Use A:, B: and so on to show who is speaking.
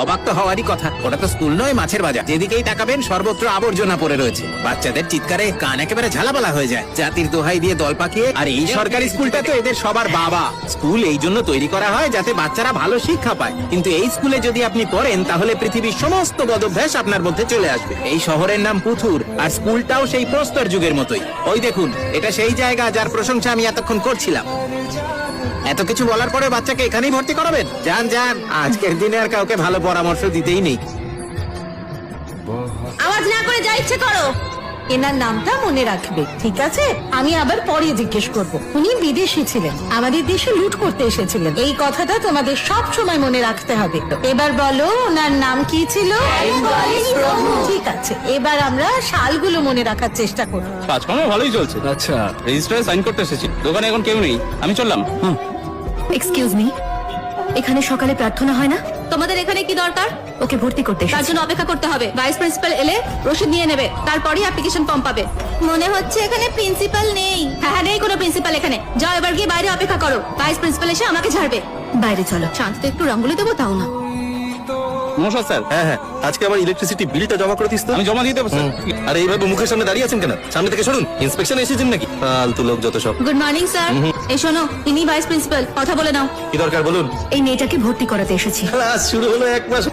A: অবাক তো হওয়ারই কথা, ওটা তো স্কুল নয় মাছের বাজার। যেদিকেই তাকাবেন সর্বত্র আবর্জনা পড়ে রয়েছে। বাচ্চাদের চিৎকারে কান একেবারে ঝালাপালা হয়ে যায়। জাতির দোহাই দিয়ে দল পাকিয়ে। আর এই সরকারি স্কুলটা তো এদের সবার বাবা। স্কুল এই জন্য তৈরি করা হয় যাতে বাচ্চারা ভালো শিক্ষা পায়, কিন্তু এই স্কুলে যদি আপনি পড়েন তাহলে পৃথিবীর সমস্ত বদভ্যাস আপনার মধ্যে চলে আসবে। এই শহরের নাম পুথুর, আর স্কুলটাও সেই প্রস্তর যুগের মতোই। ওই দেখুন, এটা সেই জায়গা যার প্রশংসা আমি এতক্ষণ করছিলাম। এত কিছু বলার পরে বাচ্চাকে এখানেই ভর্তি করাবেন? যান যান, আজকের দিনে আর কাউকে ভালো পরামর্শ দিতেই নেই।
B: আওয়াজ না করে যা ইচ্ছে করো।
C: এনার নামটা মনে রাখবে, ঠিক আছে? আমি আবার পরে জিজ্ঞেস করব। উনি বিদেশি ছিলেন, আমাদের দেশে লুট করতে এসেছিলেন। এই কথাটা তোমাদের সব সময় মনে রাখতে হবে। এবার বলো, ওনার নাম কি ছিল? ঠিক আছে, এবার আমরা সালগুলো মনে রাখার চেষ্টা করব।
D: কাজকর্ম ভালোই চলছে। আচ্ছা, রেজিস্টারে সাইন করতে এসেছি। দোকানে এখন কেউ নেই, আমি চললাম।
B: এক্সকিউজ মি, এখানে সকালে প্রার্থনা হয় না? তোমাদের এখানে কি দরকার? ওকে ভর্তি করতে তার জন্য অপেক্ষা করতে হবে। ভাইস প্রিন্সিপাল এলে রসিদ নিয়ে নেবে, তারপরই অ্যাপ্লিকেশন ফর্ম পাবে। মনে হচ্ছে এখানে প্রিন্সিপাল নেই। হ্যাঁ, নেই কোনো প্রিন্সিপাল এখানে। যাও এবার গিয়ে বাইরে অপেক্ষা করো, ভাইস প্রিন্সিপাল এসে আমাকে ছাড়বে। বাইরে চলো, শান্তিতে একটু রঙ্গোলি দেবো তাও না।
D: নমস্কার স্যার।
E: হ্যাঁ হ্যাঁ, আজকে আমার ইলেকট্রিসিটি বিলটা জমা করে দিস তো।
D: আমি জমা দিয়ে দেবো স্যার।
E: আরে এইভাবে মুখের সামনে দাঁড়িয়ে আছেন কেন? সামনে থেকে সরুন, ইন্সপেকশন এসেছেন নাকি? ফালতু লোক যত সব।
B: Good morning sir. এই শোনো, ইনি ভাইস প্রিন্সিপাল, কথা বলে নাও।
E: কি দরকার বলুন?
B: এই মেয়েটাকে ভর্তি করাতে এসেছি।
E: ক্লাস শুরু হলো 1 মাস।